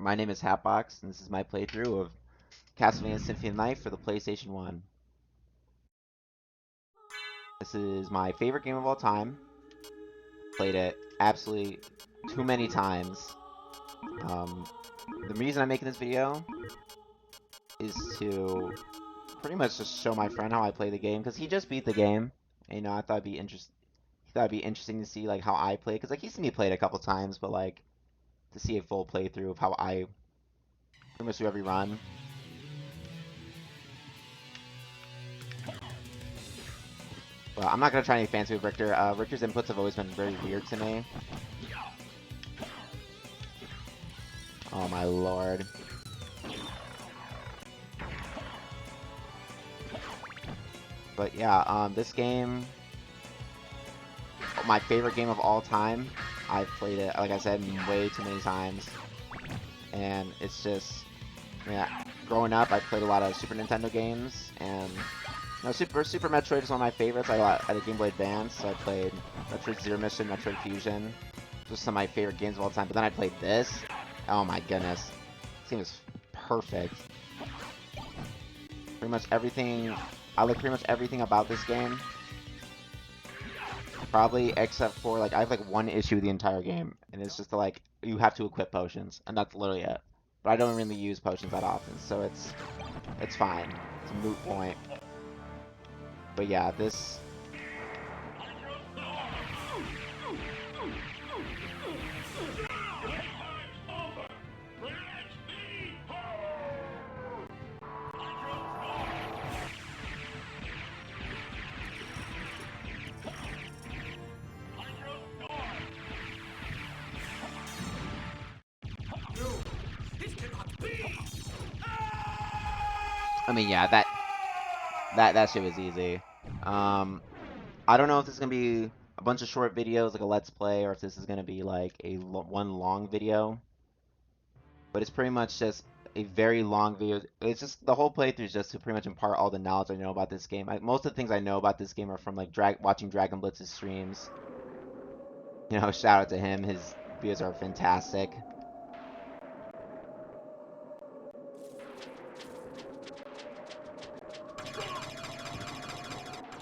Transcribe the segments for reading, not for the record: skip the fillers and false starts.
My name is Hatbox, and this is my playthrough of Castlevania Symphony for the PlayStation 1. This is my favorite game of all time. Played it absolutely too many times. The reason I'm making this video is to pretty much just show my friend how I play the game, because he just beat the game. And, you know, I thought it'd be interesting to see like how I play, because like he's seen me play it a couple times, but like to see a full playthrough of how I pretty much do every run. Well, I'm not gonna try any fancy with Richter. Richter's inputs have always been very weird to me. Oh my lord. But yeah, this game, my favorite game of all time. I've played it, like I said, way too many times. And it's just, yeah, growing up, I played a lot of Super Nintendo games, and you know, Super Metroid is one of my favorites. I had a Game Boy Advance, so I played Metroid Zero Mission, Metroid Fusion, just some of my favorite games of all time. But then I played this. Oh my goodness, this game is perfect. Pretty much everything. I like pretty much everything about this game. Probably except for like I have like one issue with the entire game, and it's just like you have to equip potions, and that's literally it. But I don't really use potions that often, so it's fine. It's a moot point. But yeah, this. I mean, yeah, that shit was easy. I don't know if this is gonna be a bunch of short videos like a let's play, or if this is gonna be like one long video. But it's pretty much just a very long video. It's just the whole playthrough is just to pretty much impart all the knowledge I know about this game. Most of the things I know about this game are from like watching Dragon Blitz's streams. You know, shout out to him. His videos are fantastic.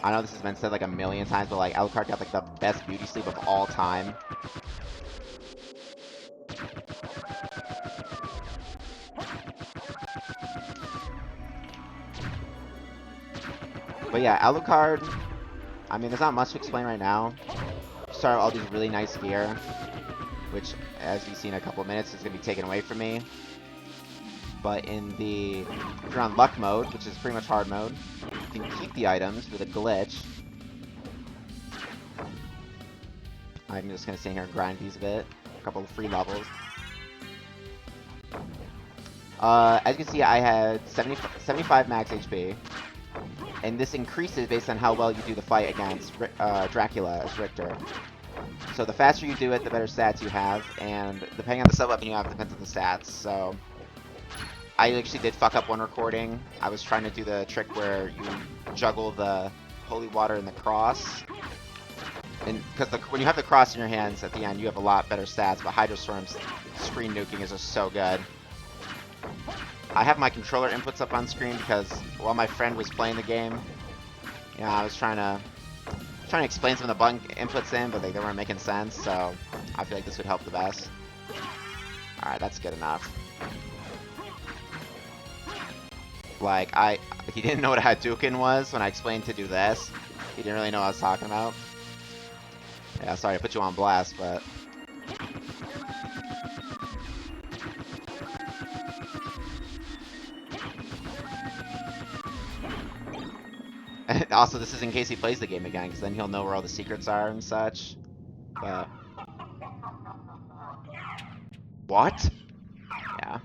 I know this has been said like a million times, but like Alucard got like the best beauty sleep of all time. But yeah, Alucard, I mean, there's not much to explain right now. Start all these really nice gear, which, as you see in a couple of minutes, is going to be taken away from me. But if you're on luck mode, which is pretty much hard mode, you can keep the items with a glitch. I'm just going to sit here and grind these a bit. A couple of free levels. As you can see, I had 75 max HP. And this increases based on how well you do the fight against Dracula as Richter. So the faster you do it, the better stats you have. And depending on the sub-weapon you have, depends on the stats. So I actually did fuck up one recording. I was trying to do the trick where you juggle the holy water and the cross. And because when you have the cross in your hands at the end, you have a lot better stats. But Hydrostorm's screen nuking is just so good. I have my controller inputs up on screen because while my friend was playing the game, you know, I was trying to explain some of the button inputs in, but they weren't making sense. So I feel like this would help the best. All right, that's good enough. Like, he didn't know what a Hadouken was when I explained to do this. He didn't really know what I was talking about. Yeah, sorry to put you on blast, but... Also, this is in case he plays the game again, because then he'll know where all the secrets are and such. But... What? Yeah.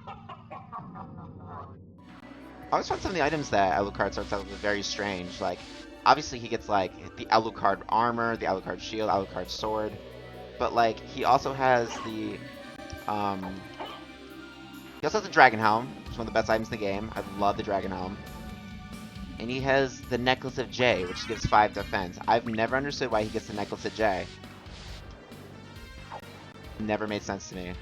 I always find some of the items that Alucard starts out with very strange. Like, obviously he gets, like, the Alucard armor, the Alucard shield, Alucard sword. But, like, he also has the, he also has the Dragon Helm, which is one of the best items in the game. I love the Dragon Helm. And he has the Necklace of J, which gives 5 defense. I've never understood why he gets the Necklace of J. Never made sense to me.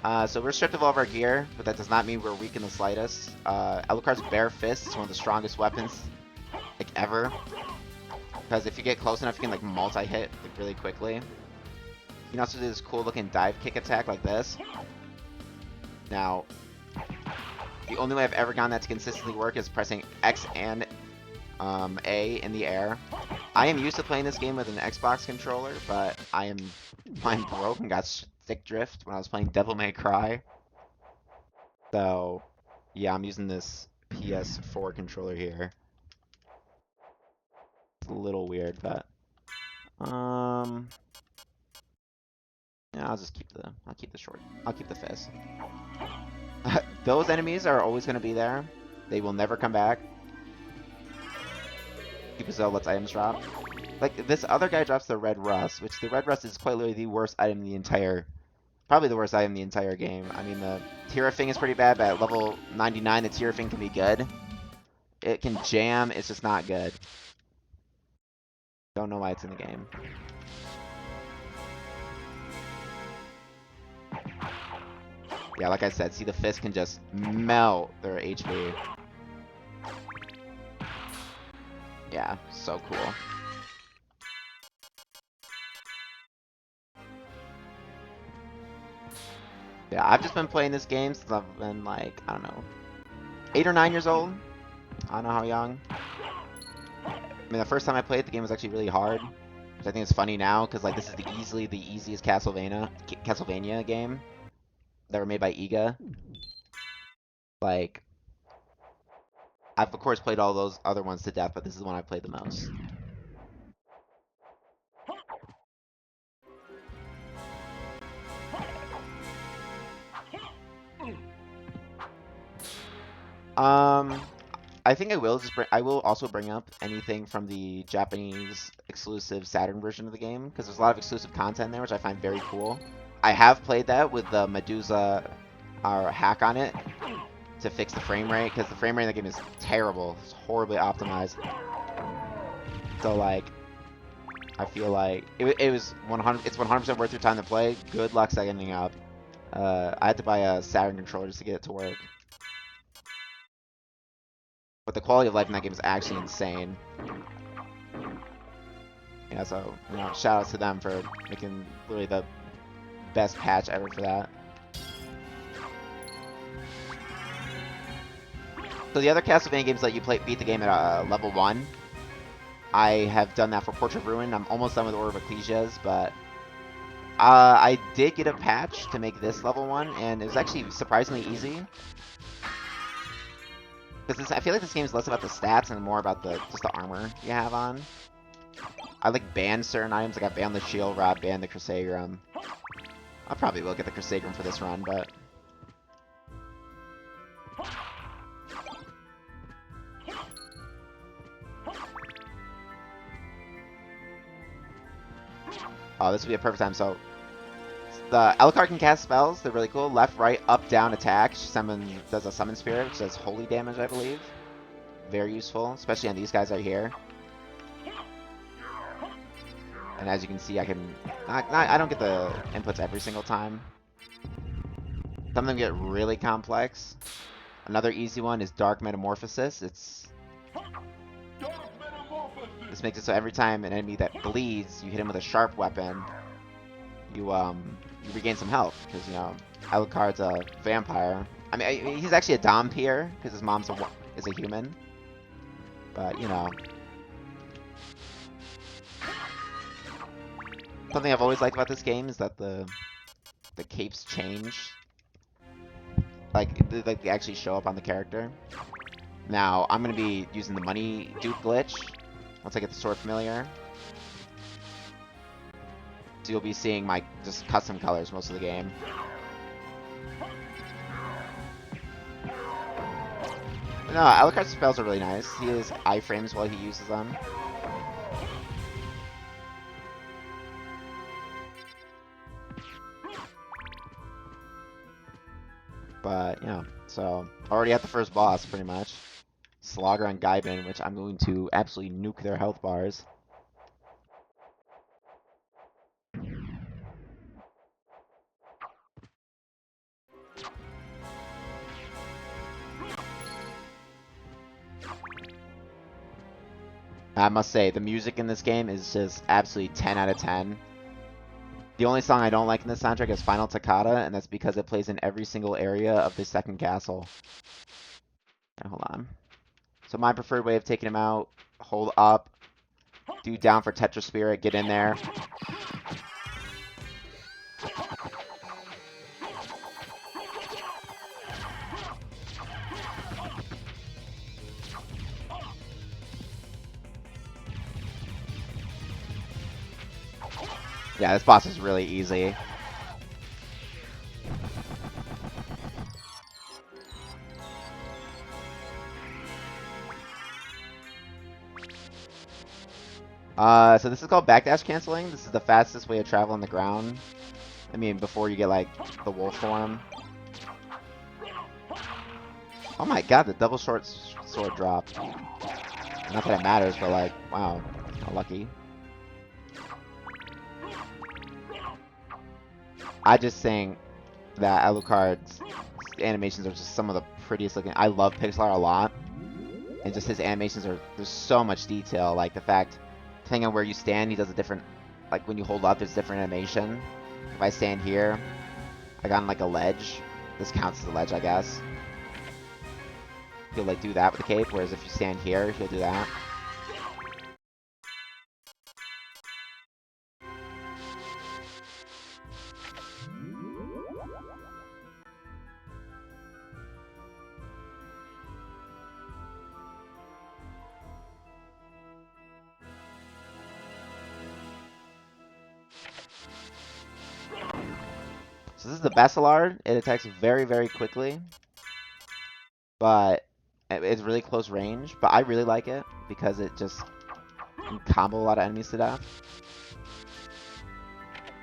So we're stripped of all of our gear, but that does not mean we're weak in the slightest. Alucard's Bare Fist is one of the strongest weapons, like, ever. Because if you get close enough, you can, like, multi-hit like, really quickly. You can also do this cool-looking dive kick attack like this. Now, the only way I've ever gotten that to consistently work is pressing X and A in the air. I am used to playing this game with an Xbox controller, but mine broke and got stick drift when I was playing Devil May Cry. So, yeah, I'm using this PS4 controller here. It's a little weird, but yeah, I'll keep the fist. Those enemies are always going to be there. They will never come back. Kubuzo lets items drop. Like, this other guy drops the Red Rust, which the Red Rust is quite literally the worst item in the entire... Probably the worst item in the entire game. I mean, the Tearfing is pretty bad, but at level 99, the Tearfing can be good. It can jam, it's just not good. Don't know why it's in the game. Yeah, like I said, see, the fist can just melt their HP. Yeah, so cool. Yeah, I've just been playing this game since I've been like, I don't know, 8 or 9 years old. I don't know how young. I mean, the first time I played it, the game was actually really hard. Which I think is funny now, because like this is easily the easiest Castlevania game that were made by Iga. Like, I've of course played all those other ones to death, but this is the one I played the most. I think I will also bring up anything from the Japanese exclusive Saturn version of the game, because there's a lot of exclusive content there, which I find very cool. I have played that with the Medusa hack on it to fix the frame rate, because the frame rate in the game is terrible. It's horribly optimized. So like, I feel like it was 100. It's 100% worth your time to play. Good luck setting up. I had to buy a Saturn controller just to get it to work. But the quality of life in that game is actually insane. Yeah, so, you know, shout out to them for making literally the best patch ever for that. So the other Castlevania games let you beat the game at level 1. I have done that for Portrait of Ruin. I'm almost done with Order of Ecclesias, but I did get a patch to make this level 1, and it was actually surprisingly easy. Because I feel like this game is less about the stats and more about just the armor you have on. I like banned certain items, like I banned the Shield Rod, banned the Crusagram. I probably will get the Crusagram for this run, but... Oh, this would be a perfect time, so... The Alucard can cast spells, they're really cool. Left, right, up, down, attack. She does a Summon Spirit, which does holy damage, I believe. Very useful, especially on these guys right here. And as you can see, I can... I don't get the inputs every single time. Some of them get really complex. Another easy one is Dark Metamorphosis. This makes it so every time an enemy that bleeds, you hit him with a sharp weapon, you regain some health, because, you know, Alucard's a vampire. I mean, he's actually a Dhampir, because his mom's is a human. But, you know. Something I've always liked about this game is that the capes change. Like, they actually show up on the character. Now, I'm going to be using the money dupe glitch once I get the sword familiar. So you'll be seeing my just custom colors most of the game. No, Alucard's spells are really nice. He has iframes while he uses them. But, yeah, so already at the first boss, pretty much. Slogger and Gaibin, which I'm going to absolutely nuke their health bars. I must say, the music in this game is just absolutely 10 out of 10. The only song I don't like in the soundtrack is Final Toccata, and that's because it plays in every single area of the second castle. Okay, hold on. So my preferred way of taking him out, hold up, do down for Tetra Spirit, get in there. Yeah, this boss is really easy. So this is called backdash canceling. This is the fastest way to travel on the ground. I mean, before you get, like, the wolf form. Oh my god, the double short sword dropped. Not that it matters, but, like, wow. How lucky. I just think that Alucard's animations are just some of the prettiest looking. I love Pixar a lot. And just his animations are, there's so much detail. Like the fact, depending on where you stand, he does a different, like when you hold up, there's different animation. If I stand here, I got on like a ledge. This counts as a ledge, I guess. He'll like do that with the cape, whereas if you stand here, he'll do that. So this is the Basilard. It attacks very, very quickly. But it's really close range. But I really like it because it just can combo a lot of enemies to death.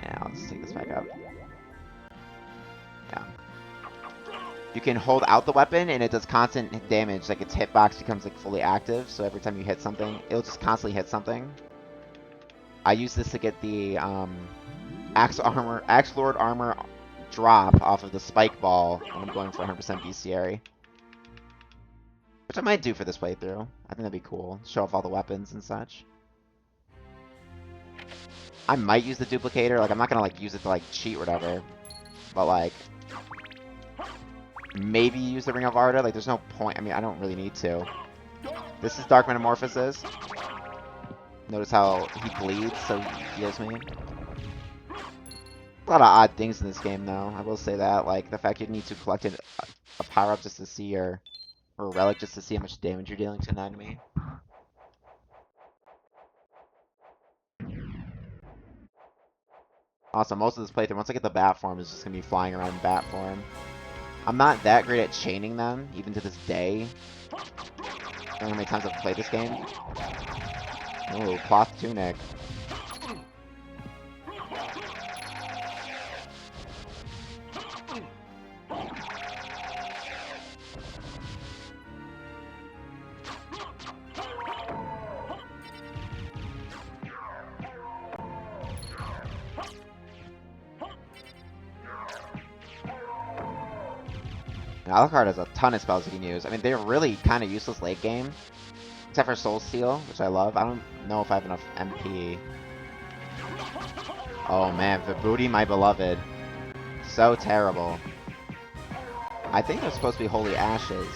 Yeah, I'll just take this back up. Yeah. You can hold out the weapon and it does constant damage. Like its hitbox becomes like fully active. So every time you hit something, it'll just constantly hit something. I use this to get the Axe Lord armor drop off of the spike ball when I'm going for 100% bestiary. Which I might do for this playthrough. I think that'd be cool. Show off all the weapons and such. I might use the duplicator. Like, I'm not gonna, like, use it to, like, cheat or whatever. But, like, maybe use the Ring of Arda. Like, there's no point. I mean, I don't really need to. This is Dark Metamorphosis. Notice how he bleeds, so he heals me. A lot of odd things in this game, though. I will say that. Like, the fact you need to collect a power-up just to see or a relic just to see how much damage you're dealing to an enemy. Also, most of this playthrough, once I get the bat form, is just going to be flying around in bat form. I'm not that great at chaining them, even to this day. I don't know how many times I've played this game. Oh, cloth tunic. Alucard has a ton of spells you can use. I mean, they're really kind of useless late game. Except for Soul Steal, which I love. I don't know if I have enough MP. Oh man, Vibhuti, my beloved. So terrible. I think they're supposed to be Holy Ashes.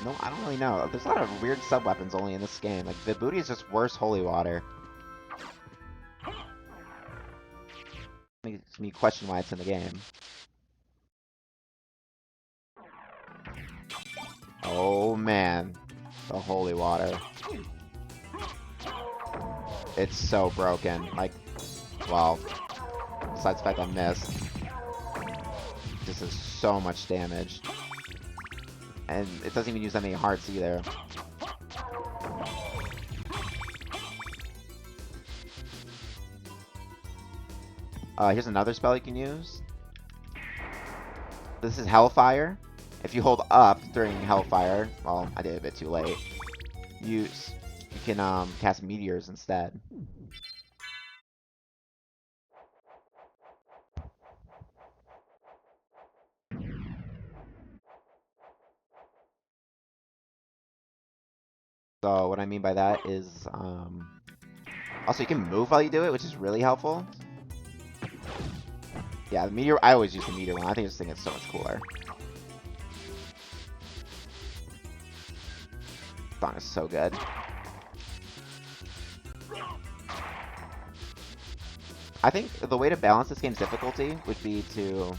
No, I don't really know. There's a lot of weird sub-weapons only in this game. Like, Vibhuti is just worse Holy Water. Makes me question why it's in the game. Oh man. The Holy Water. It's so broken. Like, well, besides the fact I missed. This is so much damage. And it doesn't even use that many hearts either. Here's another spell you can use. This is Hellfire. If you hold up during Hellfire, well, I did it a bit too late. You can cast meteors instead. So what I mean by that is, also you can move while you do it, which is really helpful. Yeah, the meteor, I always use the meteor one. I think this thing is so much cooler. Song is so good. I think the way to balance this game's difficulty would be to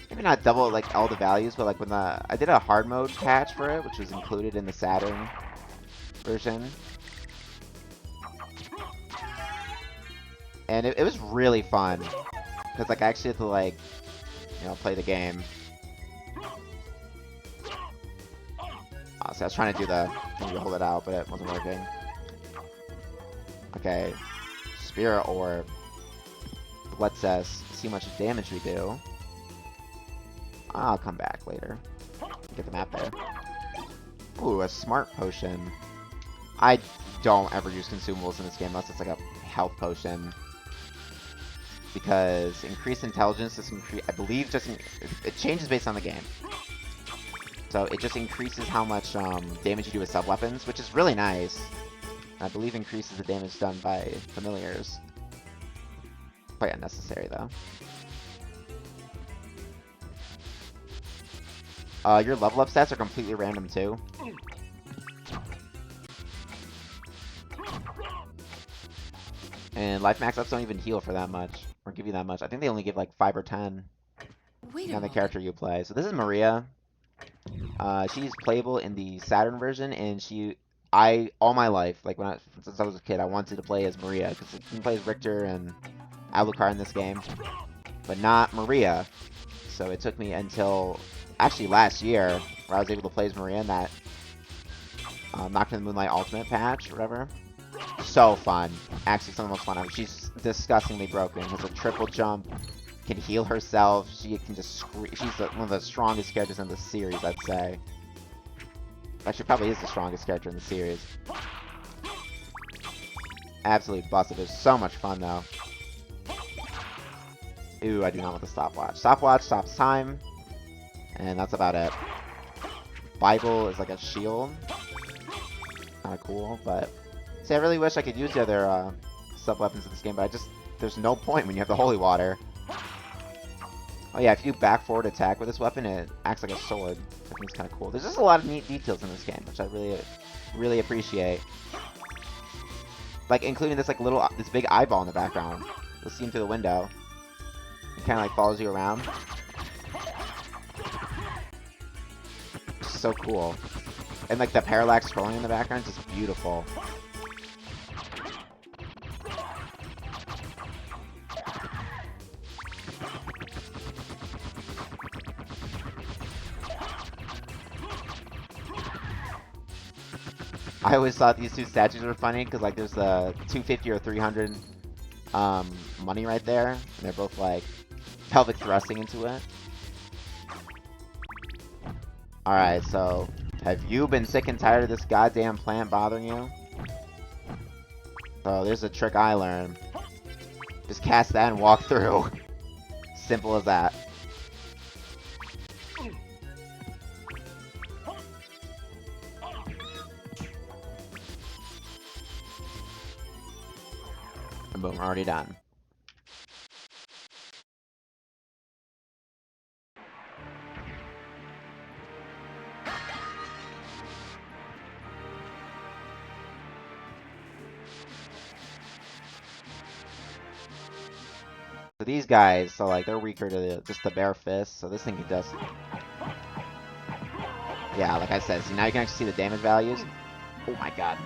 maybe not double like all the values, but like when I did a hard mode patch for it, which was included in the Saturn version, and it was really fun because like I actually had to like play the game. So I was trying to do the thing to hold it out, but it wasn't working. Okay, Spirit Orb lets us see how much damage we do. I'll come back later. Get the map there. Ooh, a smart potion. I don't ever use consumables in this game unless it's like a health potion. Because increased intelligence is I believe it changes based on the game. So it just increases how much damage you do with sub-weapons, which is really nice. I believe increases the damage done by familiars. Quite unnecessary though. Your level up stats are completely random too. And life max ups don't even heal for that much, or give you that much. I think they only give like 5 or 10 on the character you play. So this is Maria. She's playable in the Saturn version, and all my life, like since I was a kid, I wanted to play as Maria, because you can play as Richter and Alucard in this game, but not Maria. So it took me until actually last year where I was able to play as Maria in that Knocked in the Moonlight Ultimate patch or whatever. So fun. Actually, some of the most fun ever. She's disgustingly broken. Has a triple jump. Can heal herself. She can just scream. She's one of the strongest characters in the series, I'd say. Actually, probably is the strongest character in the series. Absolutely busted. It's so much fun, though. Ooh, I do not want the stopwatch. Stopwatch stops time. And that's about it. Bible is like a shield. Kind of cool, but... See, I really wish I could use the other sub-weapons in this game, but there's no point when you have the Holy Water. Oh yeah, if you back forward attack with this weapon, it acts like a sword. I think it's kind of cool. There's just a lot of neat details in this game, which I really appreciate. Like, including this this big eyeball in the background. You'll see him through the window. It kind of like follows you around. It's so cool. And like the parallax scrolling in the background is just beautiful. I always thought these two statues were funny because like there's the 250 or 300 money right there, and they're both like pelvic thrusting into it. Alright, so have you been sick and tired of this goddamn plant bothering you? So there's a trick I learned. Just cast that and walk through. Simple as that. And boom, we're already done. So these guys, so like they're weaker to just the bare fist, so this thing can just... Yeah, like I said, see now you can actually see the damage values. Oh my god.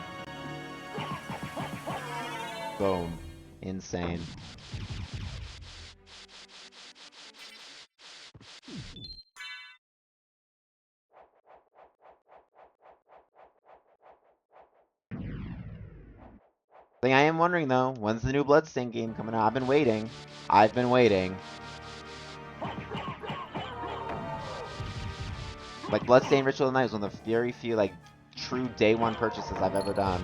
Boom. Insane. Thing I am wondering though, when's the new Bloodstained game coming out? I've been waiting. I've been waiting. Like Bloodstained Ritual of the Night is one of the very few like true day one purchases I've ever done.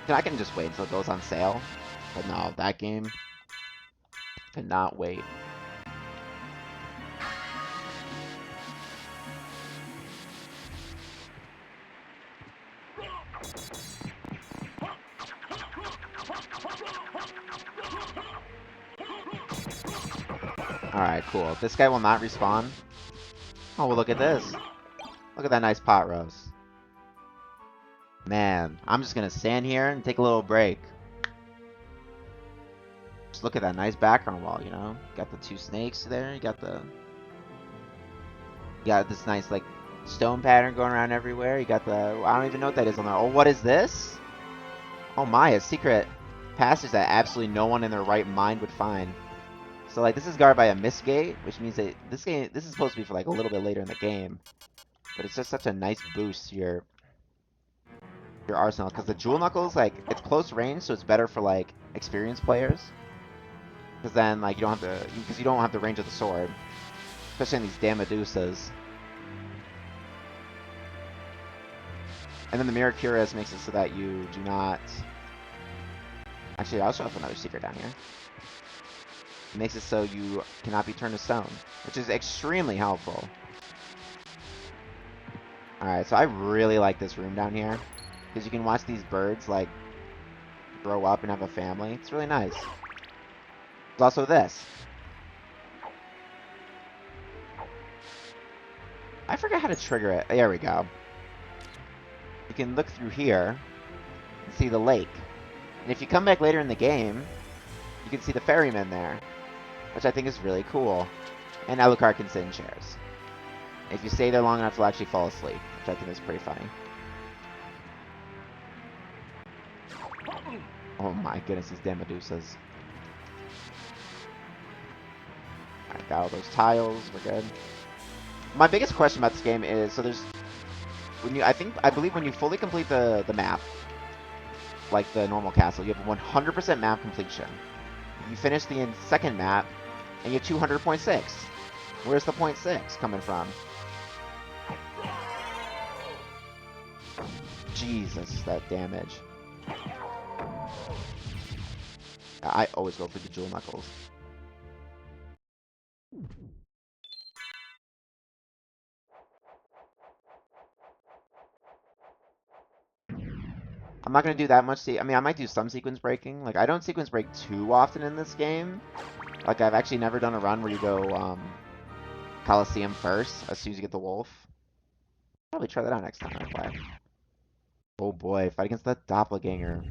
I can just wait until it goes on sale. But no, that game cannot wait. Alright, cool. This guy will not respawn. Oh, well, look at this. Look at that nice pot roast. Man, I'm just gonna stand here and take a little break. Just look at that nice background wall, you know? Got the two snakes there. You got this nice, like, stone pattern going around everywhere. You got the... I don't even know what that is on there. Oh, what is this? Oh my, a secret passage that absolutely no one in their right mind would find. So, like, this is guarded by a mist gate, which means that this is supposed to be for, like, a little bit later in the game. But it's just such a nice boost to your arsenal. Because the Jewel Knuckles, like, it's close range, so it's better for, like, experienced players. Because then, like, you don't have the range of the sword. Especially in these damn Medusas. And then the Mirror Cuirass makes it so that you do not... Actually, I'll show up another secret down here. It makes it so you cannot be turned to stone, which is extremely helpful. Alright, so I really like this room down here. Because you can watch these birds, like, grow up and have a family. It's really nice. There's also this. I forget how to trigger it. There we go. You can look through here and see the lake. And if you come back later in the game, you can see the ferryman there, which I think is really cool. And Alucard can sit in chairs. If you stay there long enough, you'll actually fall asleep, which I think is pretty funny. Oh my goodness, these damn Medusas. Alright, got all those tiles, we're good. My biggest question about this game is, so there's... I believe when you fully complete the map, like the normal castle, you have 100% map completion. You finish the second map, and you have 200.6. Where's the 0.6 coming from? Jesus, that damage. I always go for the Jewel Knuckles. I'm not going to do that much. I mean, I might do some sequence breaking. Like, I don't sequence break too often in this game. Like, I've actually never done a run where you go Coliseum first as soon as you get the wolf. Probably try that out next time I play. Oh boy, fight against that doppelganger.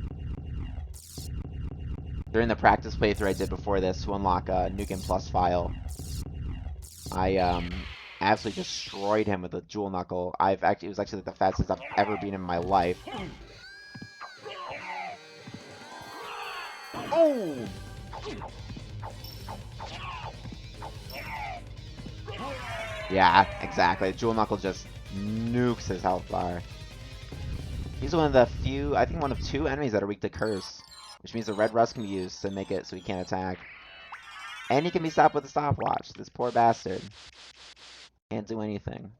During the practice playthrough I did before this to unlock a Nukem Plus file, I absolutely destroyed him with a Jewel Knuckle. It was actually the fastest I've ever been in my life. Oh! Yeah, exactly. Jewel Knuckle just nukes his health bar. He's one of the few, I think one of two enemies that are weak to Curse, which means the red rust can be used to make it so he can't attack. And he can be stopped with a stopwatch. This poor bastard can't do anything.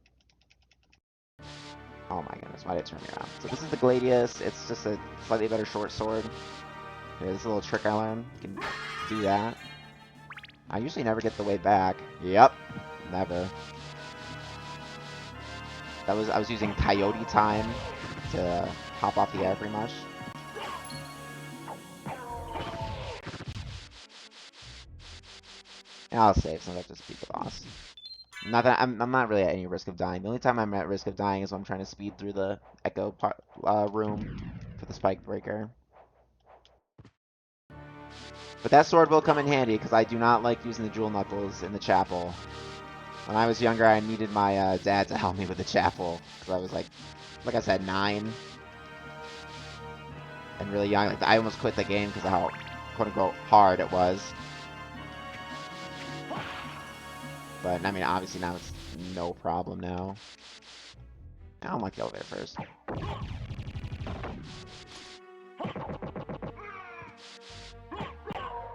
Oh my goodness, why did it turn me around? So this is the Gladius. It's just a slightly better short sword. Here's this little trick I learned. You can do that. I usually never get the way back. Yep, never. I was using Coyote time to hop off the air pretty much. And I'll save since I just beat the boss. Not that I'm not really at any risk of dying. The only time I'm at risk of dying is when I'm trying to speed through the Echo room for the Spike Breaker. But that sword will come in handy because I do not like using the Jewel Knuckles in the chapel. When I was younger, I needed my dad to help me with the chapel because I was like I said, 9 and really young. Like, I almost quit the game because of how quote-unquote hard it was. But I mean, obviously now it's no problem now. I don't like the elevator first.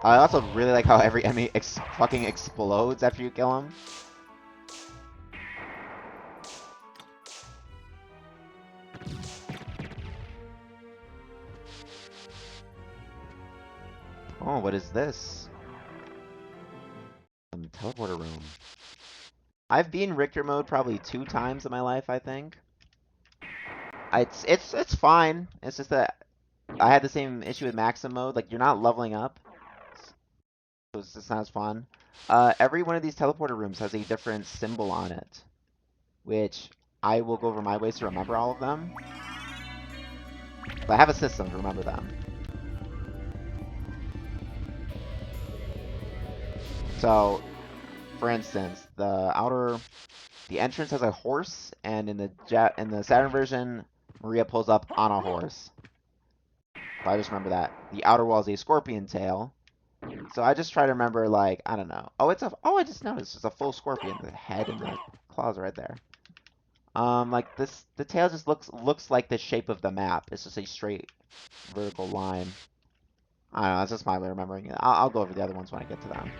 I also really like how every enemy fucking explodes after you kill him. Oh, what is this? Teleporter room. I've been Richter mode probably 2 times in my life, I think. It's fine. It's just that I had the same issue with Maxim mode. Like, you're not leveling up, so it's just not as fun. Every one of these teleporter rooms has a different symbol on it, which I will go over my ways to remember all of them. But I have a system to remember them. So, for instance, the entrance has a horse, and in the Saturn version, Maria pulls up on a horse. So I just remember that. The outer wall is a scorpion tail. So I just try to remember, like, I don't know. Oh, I just noticed it's a full scorpion. The head and the claws are right there. Like this, the tail just looks like the shape of the map. It's just a straight vertical line. I don't know. That's just my way of remembering it. I'll go over the other ones when I get to them.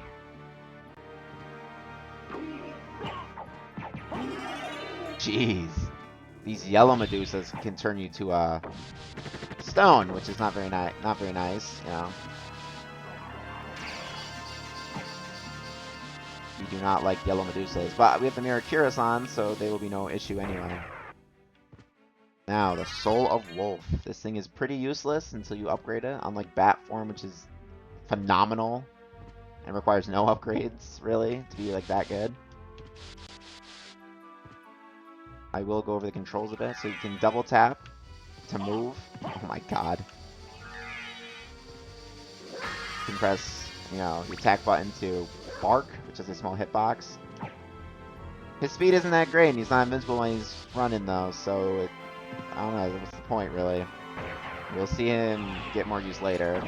Jeez, these yellow Medusas can turn you to a stone, which is not very nice. Not very nice, you know. You do not like yellow Medusas, but we have the Mirror Kirasan, so they will be no issue anyway. Now, the Soul of Wolf. This thing is pretty useless until you upgrade it, unlike Bat Form, which is phenomenal and requires no upgrades, really, to be like that good. I will go over the controls a bit, so you can double tap to move. Oh my god. You can press, you know, the attack button to bark, which is a small hitbox. His speed isn't that great, and he's not invincible when he's running, though, so I don't know, what's the point, really? We'll see him get more use later.